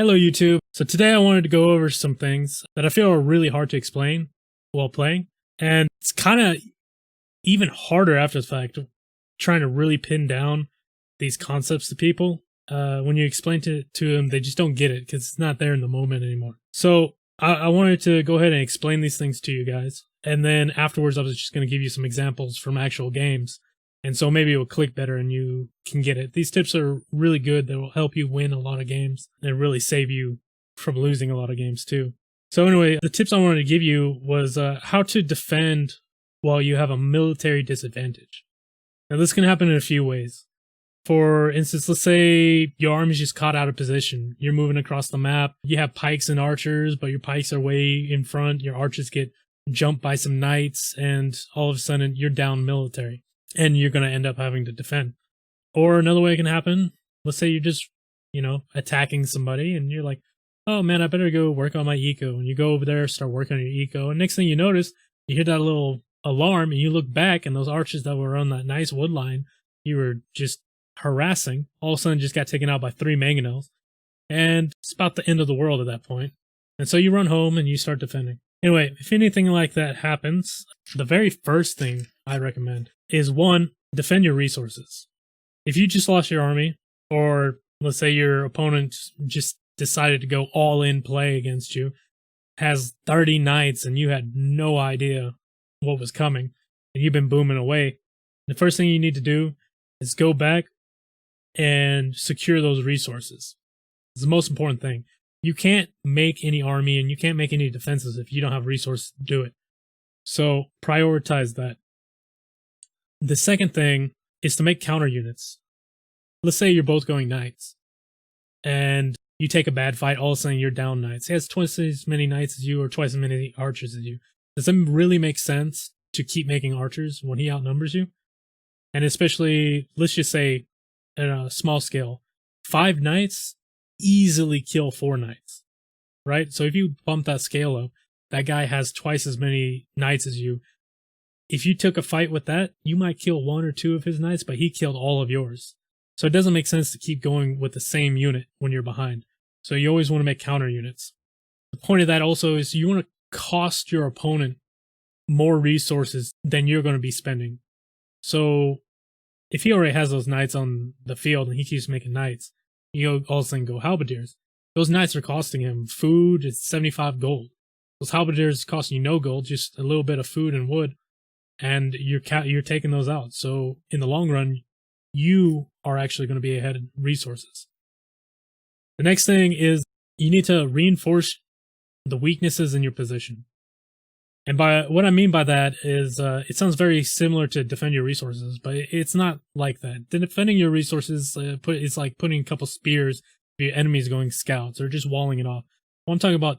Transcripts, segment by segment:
Hello YouTube. So today I wanted to go over some things that I feel are really hard to explain while playing. And it's kind of even harder after the fact, trying to really pin down these concepts to people. When you explain to them, they just don't get it because it's not there in the moment anymore. So I wanted to go ahead and explain these things to you guys. And then afterwards, I was just going to give you some examples from actual games. And so maybe it will click better and you can get it. These tips are really good. That will help you win a lot of games and really save you from losing a lot of games too. So anyway, the tips I wanted to give you was how to defend while you have a military disadvantage. Now this can happen in a few ways. For instance, let's say your army's just caught out of position. You're moving across the map. You have pikes and archers, but your pikes are way in front. Your archers get jumped by some knights, and all of a sudden you're down military. And you're going to end up having to defend. Or another way it can happen, let's say you're just, attacking somebody and you're like, oh man, I better go work on my eco. And you go over there, start working on your eco. And next thing you notice, you hear that little alarm and you look back and those archers that were on that nice wood line, you were just harassing, all of a sudden just got taken out by 3 mangonels. And it's about the end of the world at that point. And so you run home and you start defending. Anyway, if anything like that happens, the very first thing I recommend is 1, defend your resources. If you just lost your army, or let's say your opponent just decided to go all in play against you, has 30 knights and you had no idea what was coming, and you've been booming away, the first thing you need to do is go back and secure those resources. It's the most important thing. You can't make any army and you can't make any defenses if you don't have resources to do it. So prioritize that. The second thing is to make counter units. Let's say you're both going knights and you take a bad fight, all of a sudden you're down knights. He has twice as many knights as you or twice as many archers as you. Does it really make sense to keep making archers when he outnumbers you? And especially, let's just say, at a small scale, 5 knights easily kill 4 knights, right? So if you bump that scale up, that guy has twice as many knights as you. If you took a fight with that, you might kill 1 or 2 of his knights, but he killed all of yours. So it doesn't make sense to keep going with the same unit when you're behind. So you always want to make counter units. The point of that also is you want to cost your opponent more resources than you're going to be spending. So if he already has those knights on the field and he keeps making knights, you all of a sudden go halberdiers. Those knights are costing him food. It's 75 gold. Those halberdiers costing you no gold, just a little bit of food and wood, and you're taking those out. So in the long run, you are actually going to be ahead in resources. The next thing is you need to reinforce the weaknesses in your position. And by what I mean by that is, it sounds very similar to defend your resources, but it's not like that. Defending your resources, it's like putting a couple spears if your enemy's going scouts or just walling it off. Well, I'm talking about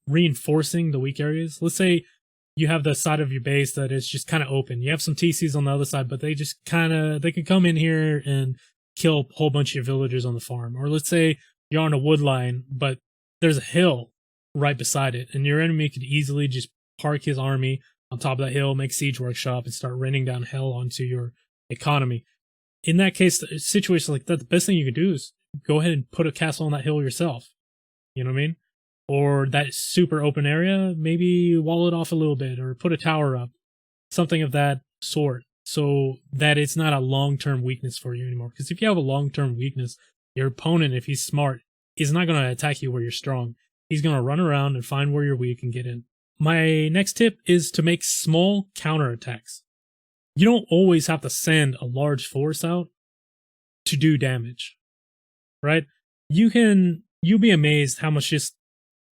reinforcing the weak areas. Let's say you have the side of your base that is just kind of open. You have some TCs on the other side, but they just they can come in here and kill a whole bunch of your villagers on the farm. Or let's say you're on a wood line, but there's a hill right beside it, and your enemy could easily just park his army on top of that hill, make siege workshop, and start raining down hell onto your economy. In that case, a situation like that, the best thing you could do is go ahead and put a castle on that hill yourself. You know what I mean? Or that super open area, maybe wall it off a little bit, or put a tower up, something of that sort, so that it's not a long-term weakness for you anymore. Because if you have a long-term weakness, your opponent, if he's smart, is not going to attack you where you're strong. He's going to run around and find where you're weak and get in. My next tip is to make small counterattacks. You don't always have to send a large force out to do damage, right? You'll be amazed how much just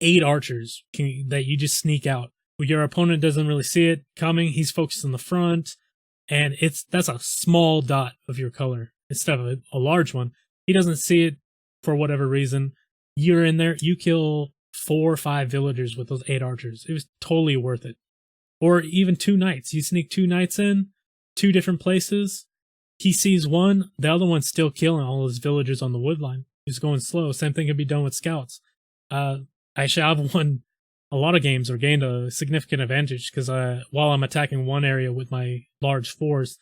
8 archers that you just sneak out. Your opponent doesn't really see it coming. He's focused on the front, and that's a small dot of your color instead of a large one. He doesn't see it for whatever reason. You're in there, you kill 4 or 5 villagers with those 8 archers. It was totally worth it. Or even 2 knights. You sneak 2 knights in, 2 different places. He sees one, the other one's still killing all his villagers on the wood line. He's going slow. Same thing can be done with scouts. Actually, I've won a lot of games or gained a significant advantage because while I'm attacking one area with my large force,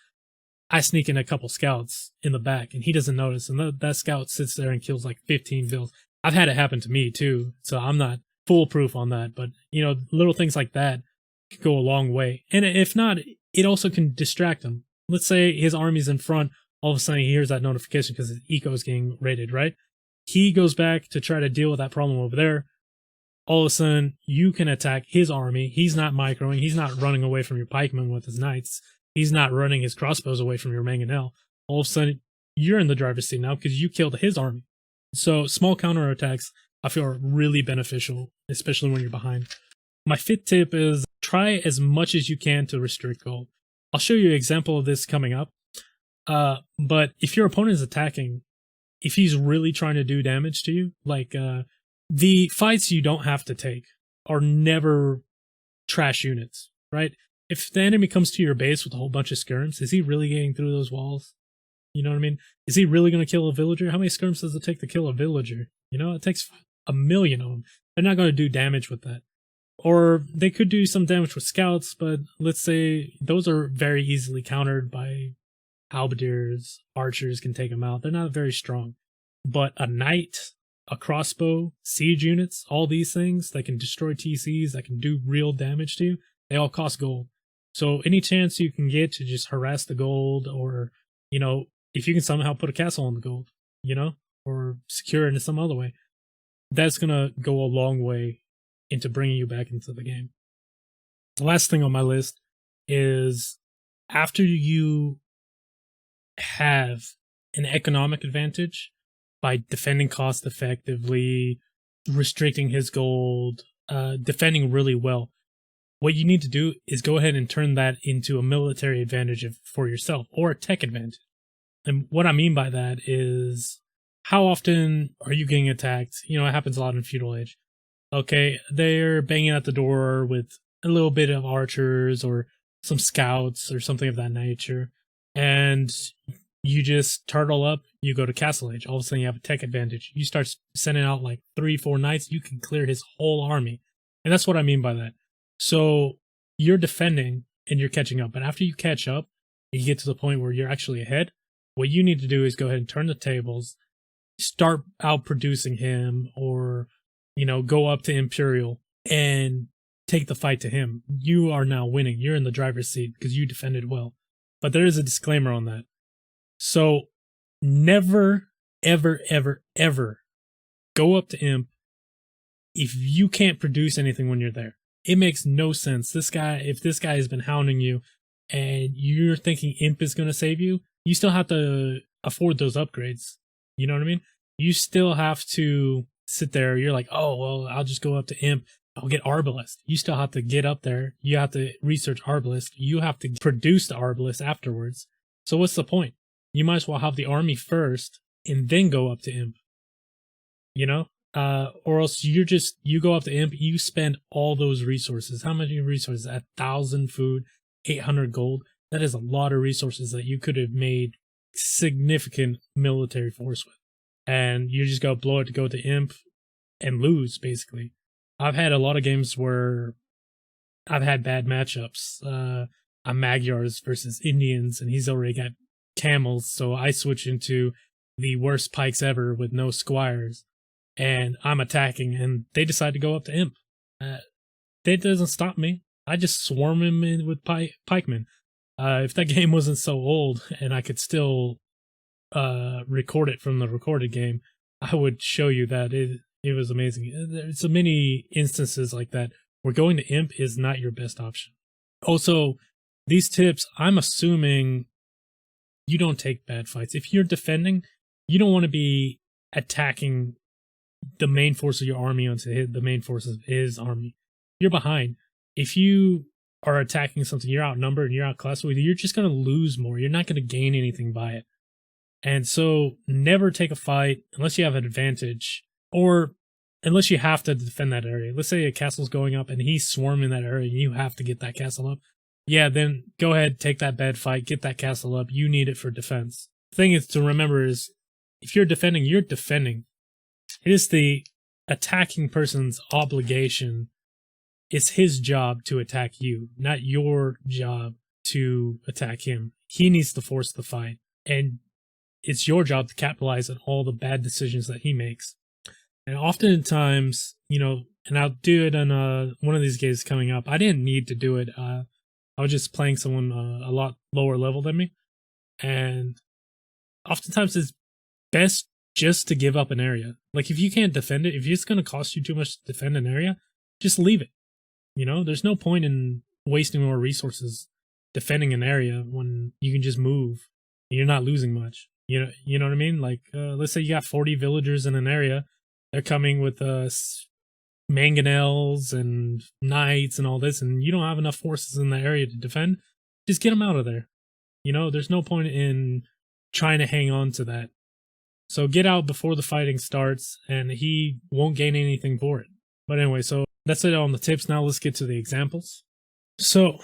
I sneak in a couple scouts in the back, and he doesn't notice. And that scout sits there and kills like 15 vills. I've had it happen to me too, so I'm not foolproof on that. But little things like that can go a long way. And if not, it also can distract him. Let's say his army's in front. All of a sudden, he hears that notification because his eco is getting raided, right? He goes back to try to deal with that problem over there. All of a sudden, you can attack his army. He's not microing. He's not running away from your pikemen with his knights. He's not running his crossbows away from your mangonel. All of a sudden, you're in the driver's seat now because you killed his army. So small counterattacks, I feel, are really beneficial, especially when you're behind. My fifth tip is try as much as you can to restrict gold. I'll show you an example of this coming up. But if your opponent is attacking, if he's really trying to do damage to you, like the fights you don't have to take are never trash units, right? If the enemy comes to your base with a whole bunch of skirms, is he really getting through those walls? You know what I mean? Is he really going to kill a villager? How many skirms does it take to kill a villager? It takes 1,000,000 of them. They're not going to do damage with that. Or they could do some damage with scouts, but let's say those are very easily countered by halberdiers. Archers can take them out. They're not very strong. But a knight, a crossbow, siege units, all these things that can destroy TCs, that can do real damage to you, they all cost gold. So any chance you can get to just harass the gold, or, if you can somehow put a castle on the gold, or secure it in some other way, that's going to go a long way into bringing you back into the game. The last thing on my list is after you have an economic advantage by defending cost effectively, restricting his gold, defending really well, what you need to do is go ahead and turn that into a military advantage for yourself, or a tech advantage. And what I mean by that is, how often are you getting attacked? It happens a lot in Feudal Age. Okay, they're banging at the door with a little bit of archers or some scouts or something of that nature, and you just turtle up, you go to Castle Age. All of a sudden you have a tech advantage. You start sending out like 3-4 knights, you can clear his whole army. And that's what I mean by that. So you're defending and you're catching up, but after you catch up, you get to the point where you're actually ahead, what you need to do is go ahead and turn the tables, start out producing him, or go up to Imperial and take the fight to him. You are now winning. You're in the driver's seat because you defended well. But there is a disclaimer on that. So never, ever, ever, ever go up to Imp if you can't produce anything when you're there. It makes no sense. If this guy has been hounding you and you're thinking Imp is going to save you, you still have to afford those upgrades. You know what I mean? You still have to sit there. You're like, oh, well, I'll just go up to Imp. I'll get Arbalest. You still have to get up there. You have to research Arbalest. You have to produce the Arbalest afterwards. So what's the point? You might as well have the army first and then go up to Imp. Or else you go up to Imp, you spend all those resources. How many resources? 1,000 food, 800 gold. That is a lot of resources that you could have made significant military force with. And you just go blow it to go to Imp and lose, basically. I've had a lot of games where I've had bad matchups. I'm Magyars versus Indians, and he's already got camels, so I switch into the worst pikes ever with no squires, and I'm attacking, and they decide to go up to Imp. That doesn't stop me. I just swarm him in with pikemen. If that game wasn't so old and I could still record it from the recorded game, I would show you that it was amazing. There's so many instances like that where going to Imp is not your best option. Also, these tips, I'm assuming you don't take bad fights. If you're defending, you don't want to be attacking the main force of your army onto the main force of his army. You're behind. If you are attacking something, you're outnumbered and you're outclassed with, you're just going to lose more. You're not going to gain anything by it. And so never take a fight unless you have an advantage, or unless you have to defend that area. Let's say a castle's going up and he's swarming that area and you have to get that castle up. Yeah, then go ahead, take that bad fight, get that castle up. You need it for defense. The thing is to remember is, if you're defending, you're defending. It is the attacking person's obligation. It's his job to attack you, not your job to attack him. He needs to force the fight, and it's your job to capitalize on all the bad decisions that he makes. And oftentimes, you know, and I'll do it on one of these games coming up. I didn't need to do it. I was just playing someone a lot lower level than me. And oftentimes it's best just to give up an area. Like, if you can't defend it, if it's going to cost you too much to defend an area, just leave it. You know, there's no point in wasting more resources defending an area when you can just move. You're not losing much. You know what I mean? Like, let's say you got 40 villagers in an area. They're coming with mangonels and knights and all this, and you don't have enough forces in the area to defend. Just get them out of there. You know, there's no point in trying to hang on to that. So get out before the fighting starts, and he won't gain anything for it. But anyway, so that's it on the tips. Now let's get to the examples. So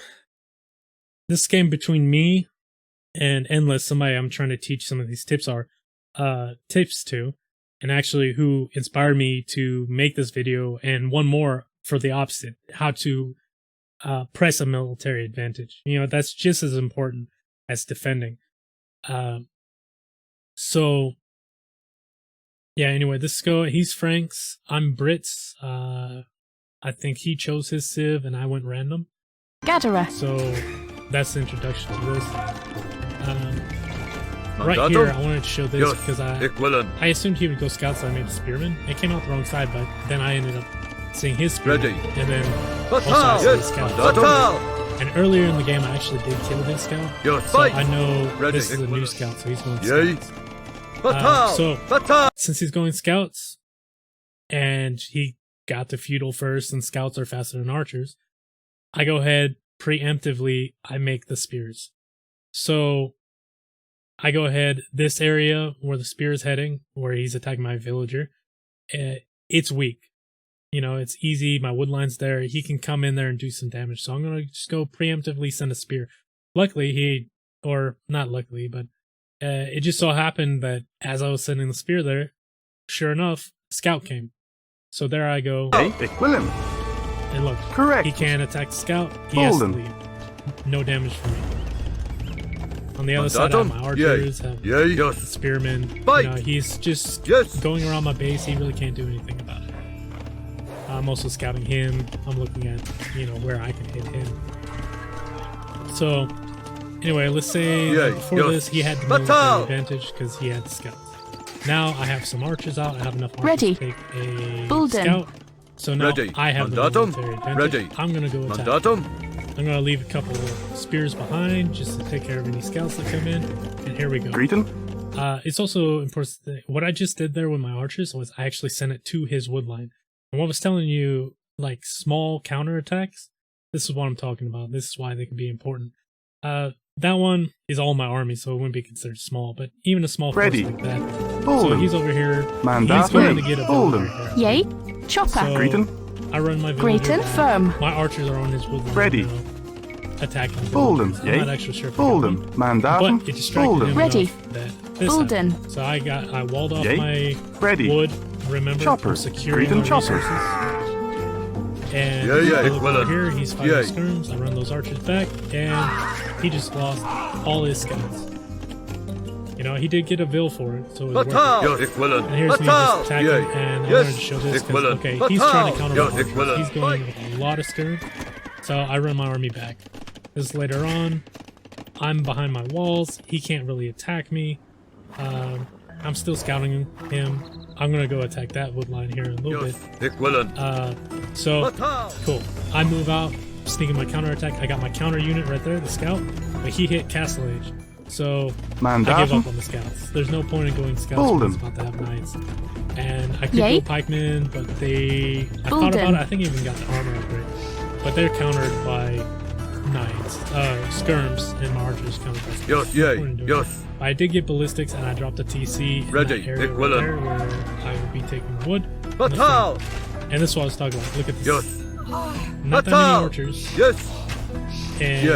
this game between me and Endless, somebody I'm trying to teach some of these tips tips to, and actually who inspired me to make this video, and one more for the opposite, how to press a military advantage. You know, that's just as important as defending. So yeah, anyway, he's Frank's, I'm Brit's. I think he chose his civ and I went random. Gatherer. So that's the introduction to this. Right here, I wanted to show this because I assumed he would go scout, so I made a spearman. It came out the wrong side, but then I ended up seeing his spearman, and then also I saw his scout. And earlier in the game, I actually did kill his scout, so I know this is a new scout, so he's going scouts. So since he's going scouts, and he got to feudal first, and scouts are faster than archers, I go ahead preemptively. I make the spears. So I go ahead, this area where the spear is heading, where he's attacking my villager, it's weak. You know, it's easy, my wood line's there, he can come in there and do some damage, so I'm going to just go preemptively send a spear. Luckily, not luckily, but it just so happened that as I was sending the spear there, sure enough, scout came. So there I go. William. And look, Correct. He can't attack the scout, he has to leave. No damage for me. On the other side, I have my archers, have the spearmen. You know, he's just going around my base. He really can't do anything about it. I'm also scouting him. I'm looking at, you know, where I can hit him. So, anyway, let's say before this, he had the military advantage because he had the scouts. Now I have some archers out. I have enough archers to take a scout. So now I have the military advantage. I'm going to go attack. I'm going to leave a couple of spears behind just to take care of any scouts that come in. And here we go. It's also important that what I just did there with my archers was I actually sent it to his wood line. And what I was telling you, like small counterattacks, this is what I'm talking about. This is why they can be important. That one is all my army, so it wouldn't be considered small, but even a small force like that. So he's over here. He's going to get a villager. Yay. Chopper. So I run my villager. Firm. My archers are on his wood line. Ready. Attacking. I'm not actually sure if but it distracted him Ready. enough that so I walled off my wood. Remember, Chopper. Securing my resources. And I look over here, he's fighting skirms. I run those archers back, and he just lost all his scouts. You know, he did get a Vil for it, so it was worth it. And here's me just attacking, and I wanted to show this because, okay, he's trying to counter my archers. He's going with a lot of skirm, so I run my army back. This is later on. I'm behind my walls. He can't really attack me. I'm still scouting him. I'm going to go attack that wood line here in a little bit. So, cool. I move out, sneaking my counterattack. I got my counter unit right there, the scout, but he hit Castle Age. So, I give up on the scouts. There's no point in going scouts because it's about to have knights. And I could go pikemen, but I thought about it. I think I even got the armor upgrade. But they're countered by knights, skirms, and my archers countered by skirms. I did get ballistics, and I dropped a TC in that area right there where I would be taking the wood. And this is what I was talking about. Look at this. Not that many archers. And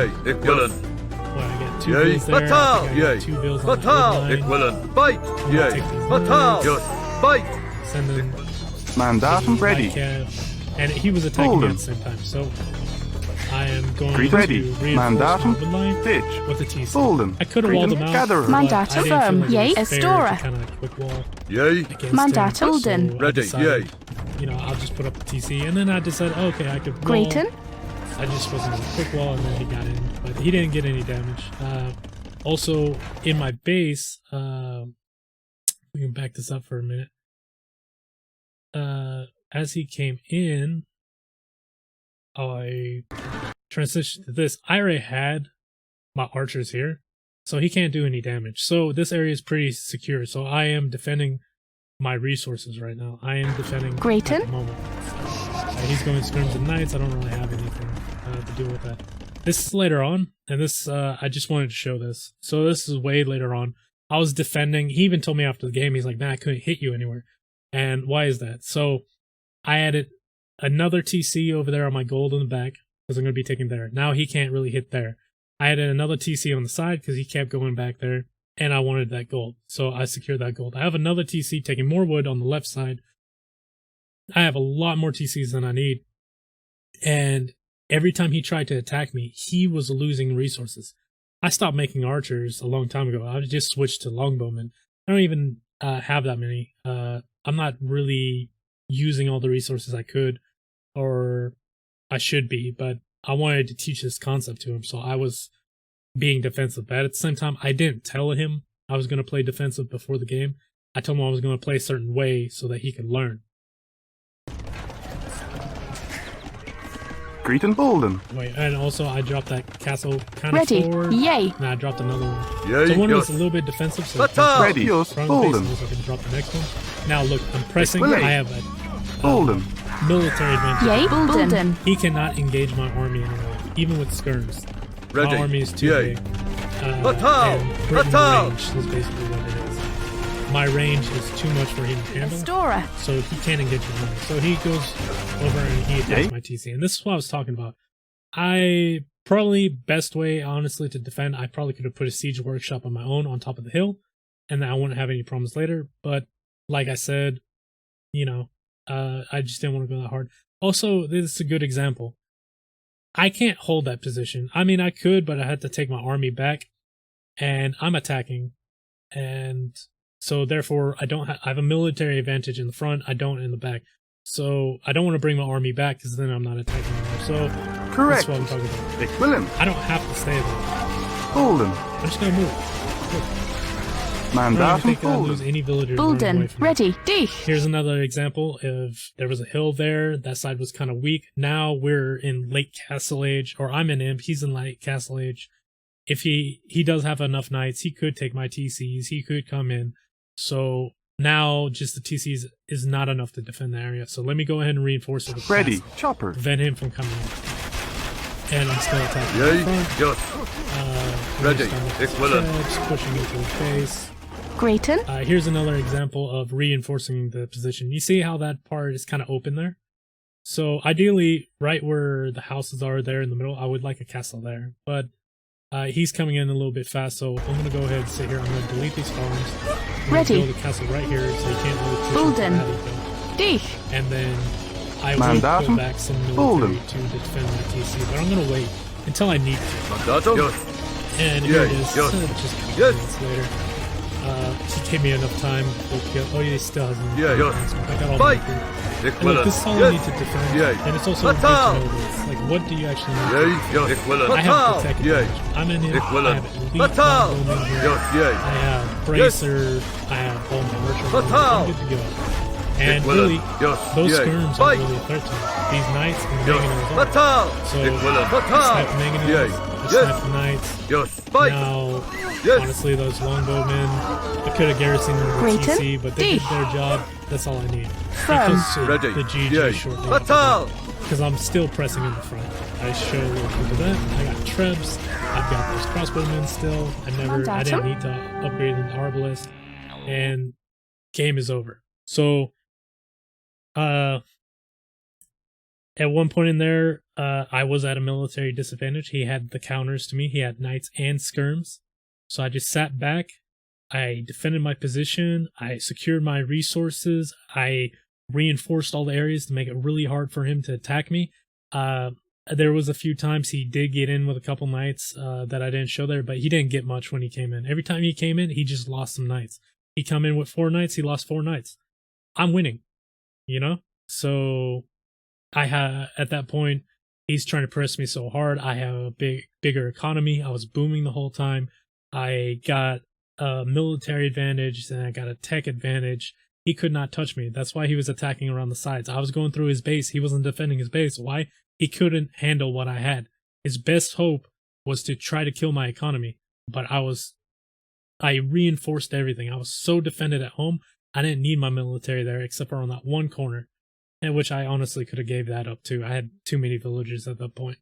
I get 2 bills there. I think I got 2 bills on the wood line. Send them. Ready. And he was attacking me at the same time. So I am going Greet to ready. reinforce Mandatum. my line Ditch. with the TC. Bolden. I could have walled them out. Gatherer. but I Mandatum. didn't feel Firm. like it Yea, was fair Estora. to kind of quick wall Yay. against Mandatum. him, Bolden. so I Ready, decided, yay. you know, I'll just put up the TC, and then I decided, okay, I could wall. Grayton. I just wasn't going to quick wall, and then he got in, but he didn't get any damage. Also, in my base, we can back this up for a minute. As he came in, I transitioned to this. I already had my archers here, so he can't do any damage. So this area is pretty secure. So I am defending my resources right now. I am defending Grayton? at the moment. He's going skirms and knights. I don't really have anything to do with that. This is later on, and this I just wanted to show this. So this is way later on. I was defending. He even told me after the game, he's like, "Man, I couldn't hit you anywhere." And why is that? So I added another TC over there on my gold in the back because I'm going to be taking there. Now he can't really hit there. I added another TC on the side because he kept going back there, and I wanted that gold. So I secured that gold. I have another TC taking more wood on the left side. I have a lot more TCs than I need. And every time he tried to attack me, he was losing resources. I stopped making archers a long time ago. I just switched to longbowmen. I don't even have that many. I'm not really using all the resources I could, or I should be, but I wanted to teach this concept to him, so I was being defensive. But at the same time, I didn't tell him I was going to play defensive before the game. I told him I was going to play a certain way so that he could learn. Greet and Bolden. Wait, and also I dropped that castle kind of Ready. forward. Yay. And I dropped another one. Yay, So one was yes. a little bit defensive, so Battle. Ready. Yours. front Bolden. face, so I can drop the next one. Now look, I'm pressing. Willie. I have a Bolden. military advantage. Yay. Bolden. He cannot engage my army anymore, even with skirms. Ready. My army is too Yay. big. Battle. And Britain Battle. range is basically what it is. My range is too much for him to handle, Estora. so he can't engage my army. So he goes over and he attacks Yay. my TC. And this is what I was talking about. I probably best way, honestly, to defend. I probably could have put a siege workshop on my own on top of the hill, and then I wouldn't have any problems later. But like I said, you know, I just didn't want to go that hard. Also, this is a good example. I can't hold that position. I mean, I could, but I had to take my army back, and I'm attacking, and so therefore I don't. I have a military advantage in the front. I don't in the back. So I don't want to bring my army back because then I'm not attacking anymore. So Correct. that's what I'm talking about. Dick Willem. I don't have to stay there. Bolden. I'm just gonna move. I don't Mandatum. think I'll lose Bolden. any villagers running away Bolden. from me. Ready. Dich. Here's another example of there was a hill there. That side was kind of weak. Now we're in late Castle Age, or I'm in Imp. He's in late Castle Age. If he does have enough knights, he could take my TCs. He could come in. So now just the TCs is not enough to defend the area. So let me go ahead and reinforce it with Ready. castle. Chopper. Prevent him from coming in. And I'm still attacking Yay. the front. Yes. Ready. Just Equivalent. pushing into his face. Grayton. Here's another example of reinforcing the position. You see how that part is kind of open there? So ideally, right where the houses are there in the middle, I would like a castle there. But he's coming in a little bit fast, so I'm going to go ahead and sit here. I'm going to delete these farms. I'm gonna Ready. build a castle right here so you can't really push Bolden. into that either. Dich. And then I will Mandatum. go back some military Bolden. to defend my TC. But I'm going to wait until I need to. Mandatum. Yes. And here it Yeah, is. yeah. Just a couple Yes. minutes later. He gave me enough time. Oh, yeah, he still hasn't. Yeah, yeah. I got all my Fight. food. And look, Equivalent. this is all I need Yes. to defend. Yeah. And it's also good to Battle. know this. Like, what do you actually need? Yay. Yes. Equivalent. I have protect Yay. advantage. I'm in here. I Equivalent. have elite Battle. longbowmen here. Yes. Yay. I have bracer. I have all my archer. Battle. I'm good to go. And Equivalent. really, Yes. those Yay. skirms Fight. are really a threat to me. These knights and the Yes. mangonels are. Battle. So, Equivalent. I snipe the Yay. mangonels. I Yes. snipe the knights. Yes. Fight. Now, Yes. honestly, those longbowmen, I could have garrisoned them with Grayton? TC, but they did D. their job. That's all I need. Firm. Equals to Ready. the GG Yay. shortly. Battle. Because I'm still pressing in the front. I show a little bit of that. I got trebs. I've got those crossbowmen still. I didn't need to upgrade them to arbalist. And game is over. So, at one point in there, I was at a military disadvantage. He had the counters to me. He had knights and skirms. So I just sat back. I defended my position. I secured my resources. I reinforced all the areas to make it really hard for him to attack me. there was a few times he did get in with a couple knights that I didn't show there, but he didn't get much when he came in. Every time he came in, he just lost some knights. He come in with 4 knights, he lost 4 knights. I'm winning, you know? So at that point, he's trying to press me so hard. I have a bigger economy. I was booming the whole time. I got a military advantage, and I got a tech advantage. He could not touch me. That's why he was attacking around the sides. I was going through his base. He wasn't defending his base. Why? He couldn't handle what I had. His best hope was to try to kill my economy, but I reinforced everything. I was so defended at home, I didn't need my military there except for on that one corner, and which I honestly could have gave that up too. I had too many villagers at that point.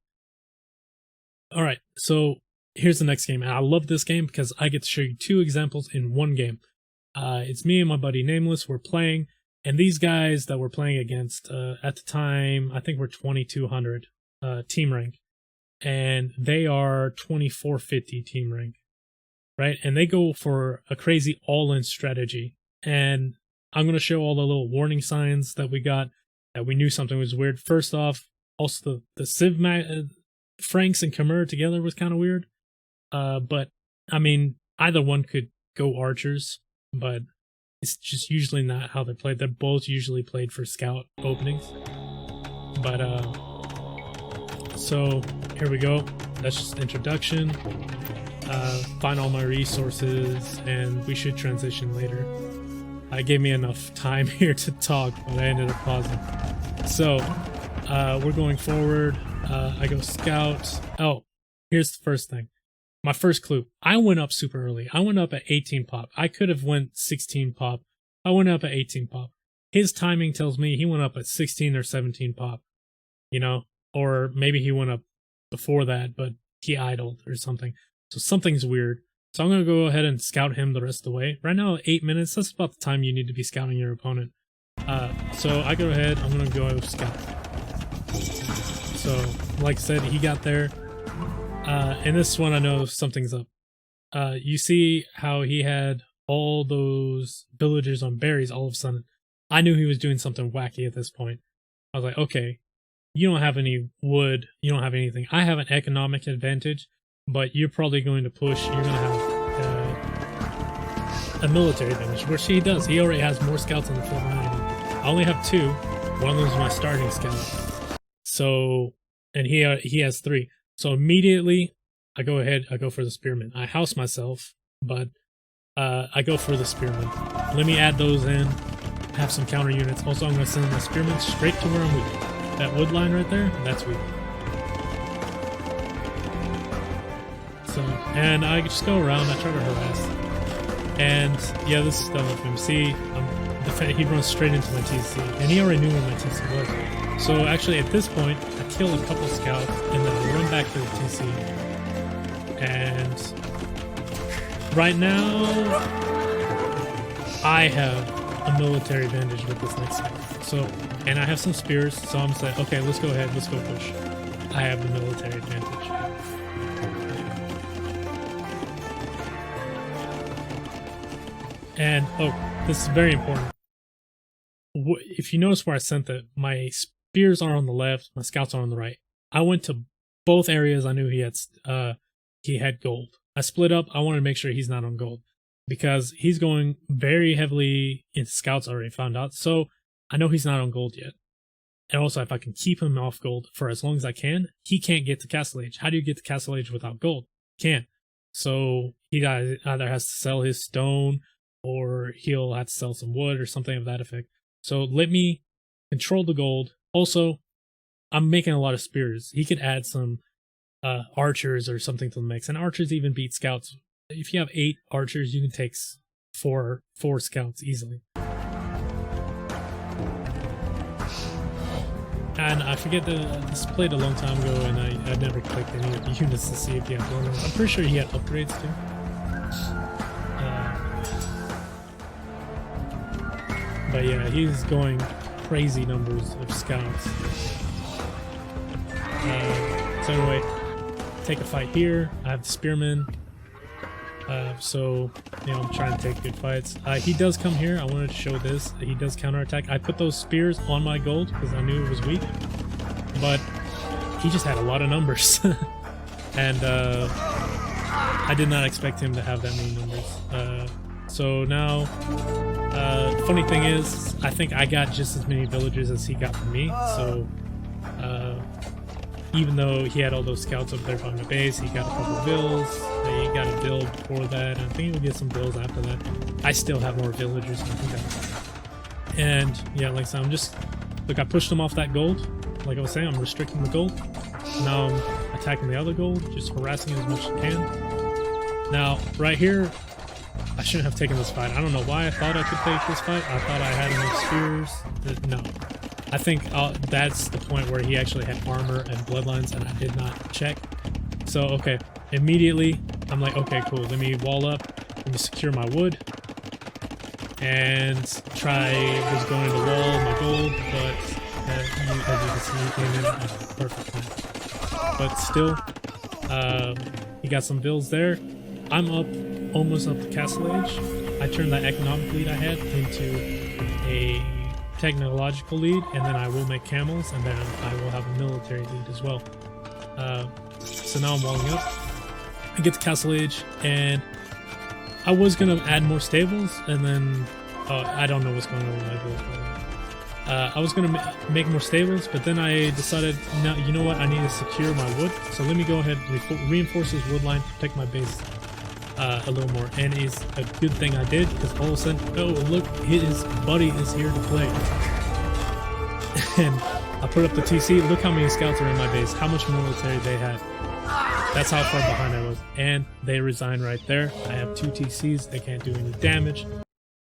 All right, so here's the next game, and I love this game because I get to show you 2 examples in one game. It's me and my buddy Nameless. We're playing, and these guys that we're playing against at the time, I think we're 2200 team rank, and they are 2450 team rank, right? And they go for a crazy all-in strategy, and I'm going to show all the little warning signs that we got, that we knew something was weird. First off, also the Civ Franks and Khmer together was kind of weird, but I mean, either one could go archers, but it's just usually not how they're played. They're both usually played for scout openings. But so here we go. That's just introduction. Find all my resources, and we should transition later. It gave me enough time here to talk, but I ended up pausing. So we're going forward. I go scout. Oh, here's the first thing. My first clue. I went up super early. I went up at 18 pop. I could have went 16 pop. I went up at 18 pop. His timing tells me he went up at 16 or 17 pop. You know? Or maybe he went up before that, but he idled or something. So something's weird. So I'm going to go ahead and scout him the rest of the way. Right now, 8 minutes. That's about the time you need to be scouting your opponent. So I go ahead. I'm going to go scout. So, like I said, he got there. And this one, I know something's up. You see how he had all those villagers on berries all of a sudden. I knew he was doing something wacky at this point. I was like, okay, you don't have any wood. You don't have anything. I have an economic advantage, but you're probably going to push. You're going to have a military advantage, which he does. He already has more scouts on the field than I do. I only have 2. One of them is my starting scout. So, and he has 3. So immediately, I go ahead, I go for the spearmen. I house myself, but I go for the spearmen. Let me add those in, have some counter units. Also, I'm going to send my spearmen straight to where I'm weak. That wood line right there, that's weak. So, and I just go around, I try to harass. And yeah, this is done with him. See, he runs straight into my TC, and he already knew where my TC was. So actually, at this point, I kill a couple scouts, and then I run back to the TC. And right now, I have a military advantage with this next thing. So, and I have some spears, so I'm saying, okay, let's go ahead, let's go push. I have the military advantage. And, oh, this is very important. If you notice where I sent that, my spears are on the left, my scouts are on the right. I went to both areas. I knew he had gold. I split up. I wanted to make sure he's not on gold because he's going very heavily into scouts. I already found out, so I know he's not on gold yet. And also, if I can keep him off gold for as long as I can, he can't get to Castle Age. How do you get to Castle Age without gold? Can't. So he either has to sell his stone, or he'll have to sell some wood or something of that effect. So let me control the gold. Also, I'm making a lot of spears. He could add some archers or something to the mix. And archers even beat scouts. If you have 8 archers, you can take 4 scouts easily. And I forget that this played a long time ago, and I never clicked any of the units to see if he had bonus. I'm pretty sure he had upgrades too. But yeah, he's going crazy numbers of scouts. So anyway, take a fight here. I have the spearmen. So, you know, I'm trying to take good fights. He does come here. I wanted to show this. He does counterattack. I put those spears on my gold because I knew it was weak. But he just had a lot of numbers. And I did not expect him to have that many numbers. So now, funny thing is, I think I got just as many villagers as he got from me. So even though he had all those scouts up there by my base, he got a couple of bills. He got a build before that, and I think he'll get some bills after that. I still have more villagers than he does. And yeah, like I said, I'm just, look, I pushed him off that gold. Like I was saying, I'm restricting the gold. Now I'm attacking the other gold, just harassing it as much as I can. Now, right here, I shouldn't have taken this fight. I don't know why I thought I could take this fight. I thought I had enough spears. No. I think that's the point where he actually had armor and bloodlines, and I did not check. So, okay. Immediately, I'm like, okay, cool. Let me wall up. Let me secure my wood. And try just going to wall my gold, but as you can see, he came in at a perfect time. But still, he got some bills there. I'm up, almost up to Castle Age. I turned that economic lead I had into a technological lead, and then I will make camels, and then I will have a military lead as well. So now I'm walling up. I get to Castle Age, and I was gonna add more stables, and then I don't know what's going on with my build. I was gonna make more stables, but then I decided, no, you know what? I need to secure my wood. So let me go ahead and reinforce this wood line, protect my base a little more. And it's a good thing I did, because all of a sudden, oh look, his buddy is here to play. And I put up the TC. Look how many scouts are in my base. How much military they had. That's how far behind I was. And they resign right there. I have 2 TCs. They can't do any damage.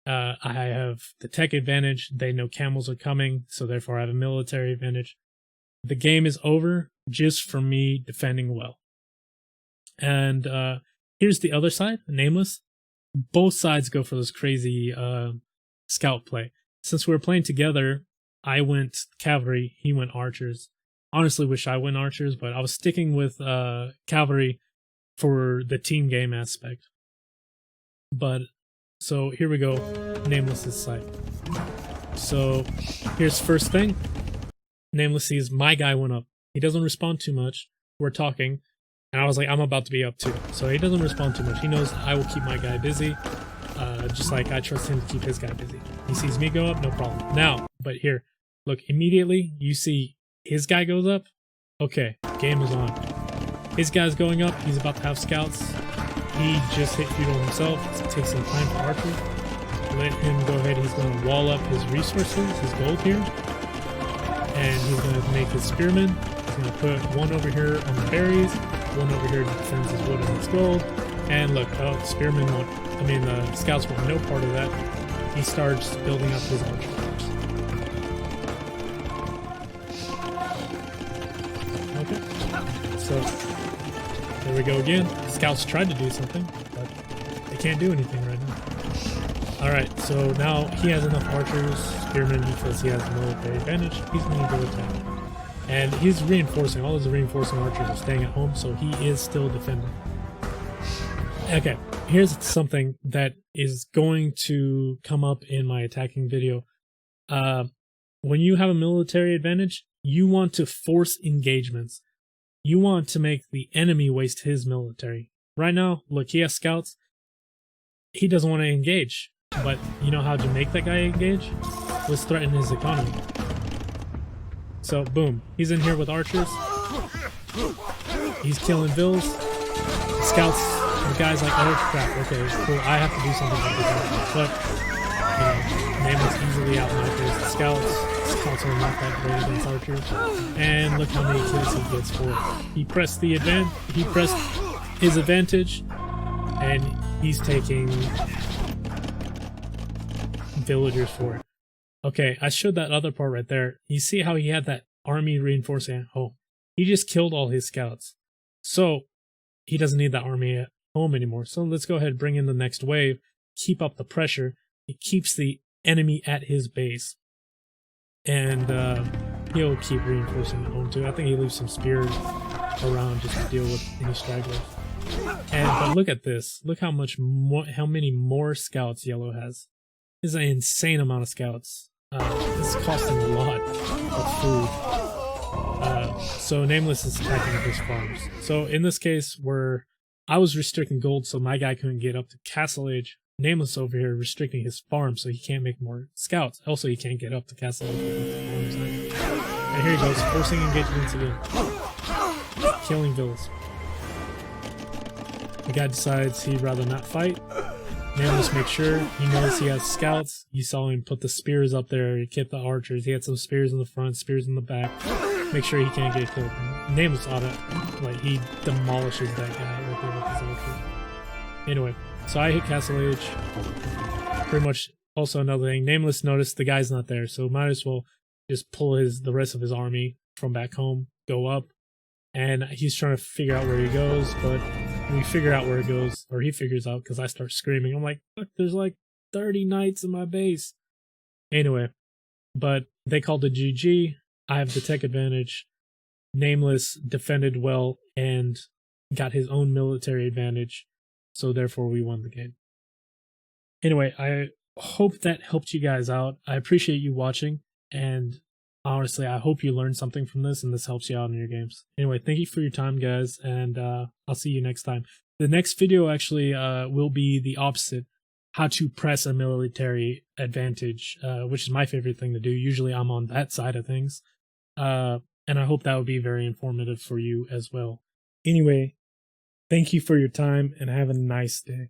I have the tech advantage. They know camels are coming, so therefore I have a military advantage. The game is over just from me defending well. And here's the other side, Nameless. Both sides go for this crazy scout play. Since we were playing together, I went cavalry, he went archers. Honestly wish I went archers, but I was sticking with cavalry for the team game aspect. But so here we go, Nameless's side. So here's first thing. Nameless sees my guy went up. He doesn't respond too much. We're talking, and I was like, I'm about to be up too. So he doesn't respond too much. He knows I will keep my guy busy, just like I trust him to keep his guy busy. He sees me go up, no problem. Now, but here, look, immediately you see his guy goes up. Okay, game is on. His guy's going up. He's about to have scouts. He just hit feudal himself. It takes some time for archer. Let him go ahead. He's going to wall up his resources, his gold here. And he's going to make his spearmen. He's going to put one over here on the berries, one over here to defend his wood and his gold. And look, oh, spearmen won't, I mean, the scouts want no part of that. He starts building up his archer force. Okay, so there we go again. Scouts tried to do something, but they can't do anything right now. Alright, so now he has enough archers, spearmen, because he has a military advantage. He's going to go attack. And he's reinforcing. All his reinforcing archers are staying at home, so he is still defending. Okay, here's something that is going to come up in my attacking video. When you have a military advantage, you want to force engagements. You want to make the enemy waste his military. Right now, look, he has scouts. He doesn't want to engage. But you know how to make that guy engage? Let's threaten his economy. So, boom. He's in here with archers. He's killing vills. The scouts, the guy's like, oh crap, okay, cool, I have to do something about this. But, Nameless easily outmatches the scouts. Scouts are not that great against archers. And look how many kills he gets for it. He pressed his advantage, and he's taking villagers for it. Okay, I showed that other part right there. You see how he had that army reinforcing at home. He just killed all his scouts. So, he doesn't need that army at home anymore. So let's go ahead and bring in the next wave. Keep up the pressure. It keeps the enemy at his base. And he'll keep reinforcing at home too. I think he leaves some spears around just to deal with any stragglers. But look at this. Look how many more scouts Yellow has. This is an insane amount of scouts. This is costing a lot of food. So Nameless is attacking his farms. So in this case, where I was restricting gold, so my guy couldn't get up to Castle Age. Nameless over here restricting his farm, so he can't make more scouts. Also, he can't get up to Castle Age. And here he goes, forcing engagements again, killing villas. The guy decides he'd rather not fight. Nameless makes sure he knows he has scouts. You saw him put the spears up there. He kept the archers. He had some spears in the front, spears in the back. Make sure he can't get killed. Nameless like he demolishes that guy right there with his archer. Anyway, so I hit Castle Age. Pretty much. Also another thing, Nameless noticed the guy's not there, so might as well just pull the rest of his army from back home, go up, and he's trying to figure out where he goes, but we figure out where it goes, or he figures out because I start screaming. I'm like, fuck, there's like 30 knights in my base. Anyway, but they called it GG. I have the tech advantage. Nameless defended well and got his own military advantage, so therefore we won the game. Anyway, I hope that helped you guys out. I appreciate you watching, and honestly, I hope you learned something from this and this helps you out in your games. Anyway, thank you for your time, guys, and I'll see you next time. The next video actually will be the opposite, how to press a military advantage, which is my favorite thing to do. Usually I'm on that side of things, and I hope that would be very informative for you as well. Anyway, thank you for your time, and have a nice day.